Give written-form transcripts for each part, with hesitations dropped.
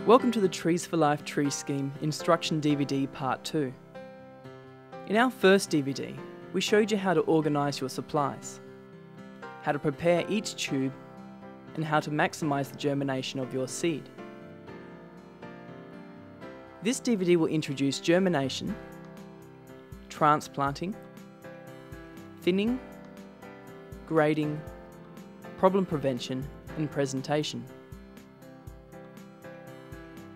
Welcome to the Trees for Life Tree Scheme Instruction DVD Part 2. In our first DVD, we showed you how to organise your supplies, how to prepare each tube, and how to maximise the germination of your seed. This DVD will introduce germination, transplanting, thinning, grading, problem prevention, and presentation.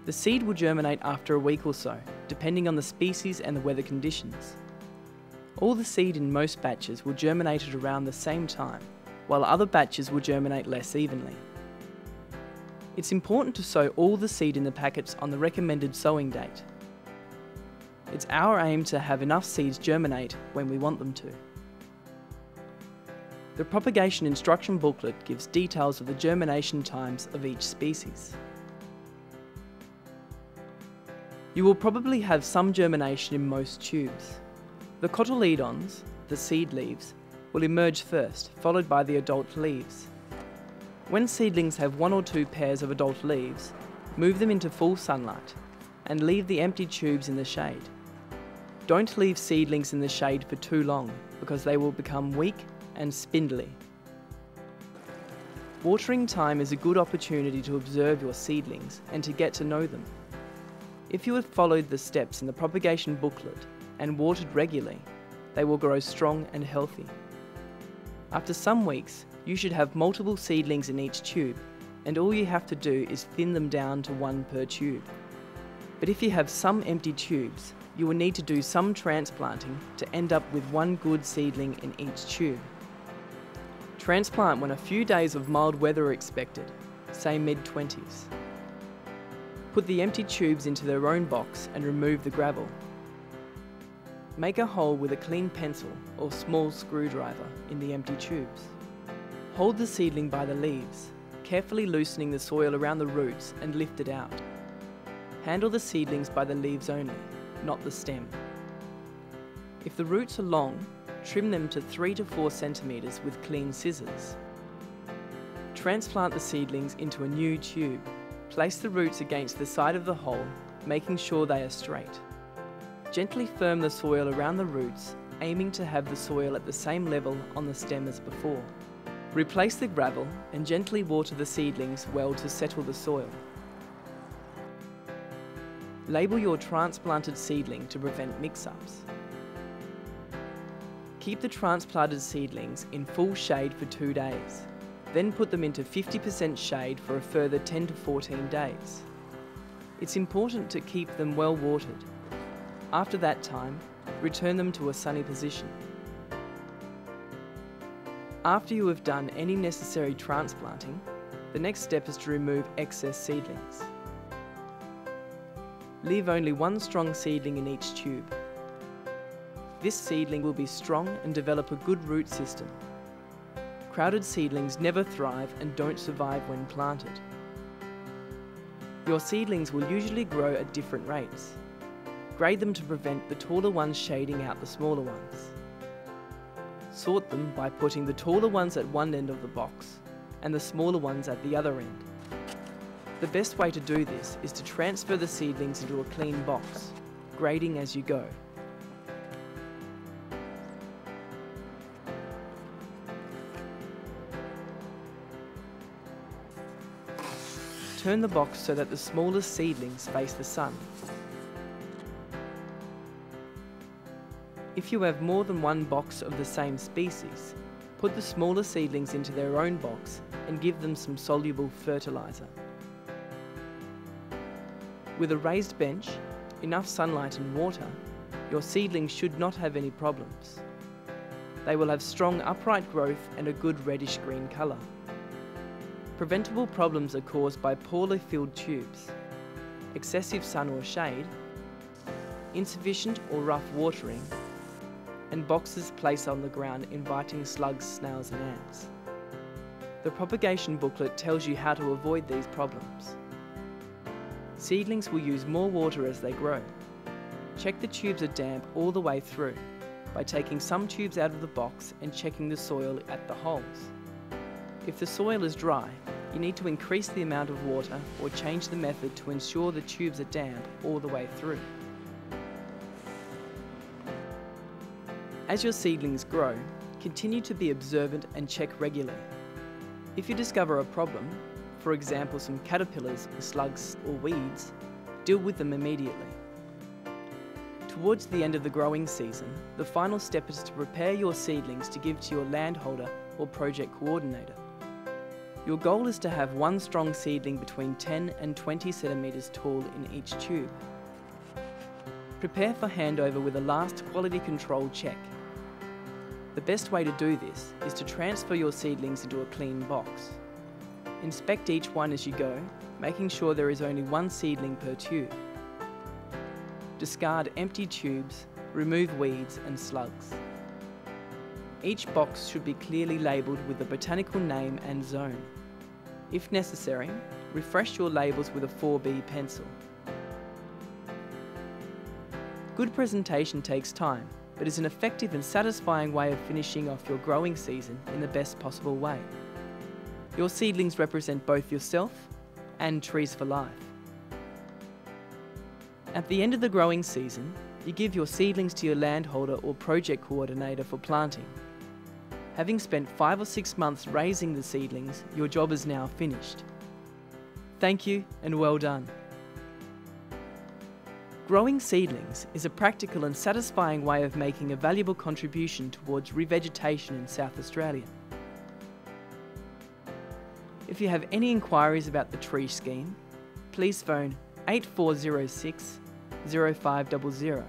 The seed will germinate after a week or so, depending on the species and the weather conditions. All the seed in most batches will germinate at around the same time, while other batches will germinate less evenly. It's important to sow all the seed in the packets on the recommended sowing date. It's our aim to have enough seeds germinate when we want them to. The propagation instruction booklet gives details of the germination times of each species. You will probably have some germination in most tubes. The cotyledons, the seed leaves, will emerge first, followed by the adult leaves. When seedlings have 1 or 2 pairs of adult leaves, move them into full sunlight and leave the empty tubes in the shade. Don't leave seedlings in the shade for too long because they will become weak and spindly. Watering time is a good opportunity to observe your seedlings and to get to know them. If you have followed the steps in the propagation booklet and watered regularly, they will grow strong and healthy. After some weeks, you should have multiple seedlings in each tube, and all you have to do is thin them down to 1 per tube. But if you have some empty tubes, you will need to do some transplanting to end up with 1 good seedling in each tube. Transplant when a few days of mild weather are expected, say mid-20s. Put the empty tubes into their own box and remove the gravel. Make a hole with a clean pencil or small screwdriver in the empty tubes. Hold the seedling by the leaves, carefully loosening the soil around the roots and lift it out. Handle the seedlings by the leaves only, not the stem. If the roots are long, trim them to 3 to 4 centimetres with clean scissors. Transplant the seedlings into a new tube. Place the roots against the side of the hole, making sure they are straight. Gently firm the soil around the roots, aiming to have the soil at the same level on the stem as before. Replace the gravel and gently water the seedlings well to settle the soil. Label your transplanted seedling to prevent mix-ups. Keep the transplanted seedlings in full shade for 2 days. Then put them into 50% shade for a further 10 to 14 days. It's important to keep them well watered. After that time, return them to a sunny position. After you have done any necessary transplanting, the next step is to remove excess seedlings. Leave only 1 strong seedling in each tube. This seedling will be strong and develop a good root system. Crowded seedlings never thrive and don't survive when planted. Your seedlings will usually grow at different rates. Grade them to prevent the taller ones shading out the smaller ones. Sort them by putting the taller ones at one end of the box and the smaller ones at the other end. The best way to do this is to transfer the seedlings into a clean box, grading as you go. Turn the box so that the smallest seedlings face the sun. If you have more than 1 box of the same species, put the smaller seedlings into their own box and give them some soluble fertiliser. With a raised bench, enough sunlight and water, your seedlings should not have any problems. They will have strong upright growth and a good reddish-green colour. Preventable problems are caused by poorly filled tubes, excessive sun or shade, insufficient or rough watering, and boxes placed on the ground inviting slugs, snails and ants. The propagation booklet tells you how to avoid these problems. Seedlings will use more water as they grow. Check the tubes are damp all the way through by taking some tubes out of the box and checking the soil at the holes. If the soil is dry, you need to increase the amount of water or change the method to ensure the tubes are damp all the way through. As your seedlings grow, continue to be observant and check regularly. If you discover a problem, for example some caterpillars, slugs or weeds, deal with them immediately. Towards the end of the growing season, the final step is to prepare your seedlings to give to your landholder or project coordinator. Your goal is to have one strong seedling between 10 and 20 centimetres tall in each tube. Prepare for handover with a last quality control check. The best way to do this is to transfer your seedlings into a clean box. Inspect each one as you go, making sure there is only one seedling per tube. Discard empty tubes, remove weeds and slugs. Each box should be clearly labelled with the botanical name and zone. If necessary, refresh your labels with a 4B pencil. Good presentation takes time, but is an effective and satisfying way of finishing off your growing season in the best possible way. Your seedlings represent both yourself and Trees for Life. At the end of the growing season, you give your seedlings to your landholder or project coordinator for planting. Having spent 5 or 6 months raising the seedlings, your job is now finished. Thank you and well done. Growing seedlings is a practical and satisfying way of making a valuable contribution towards revegetation in South Australia. If you have any inquiries about the tree scheme, please phone 8406 0500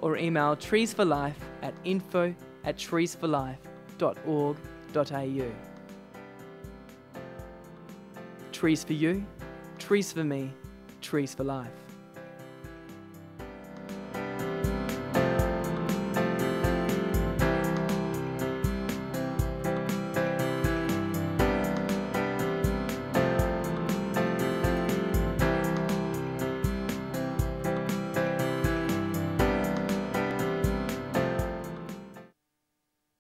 or email treesforlife@info@treesforlife.org.au. Trees for you, trees for me, trees for life.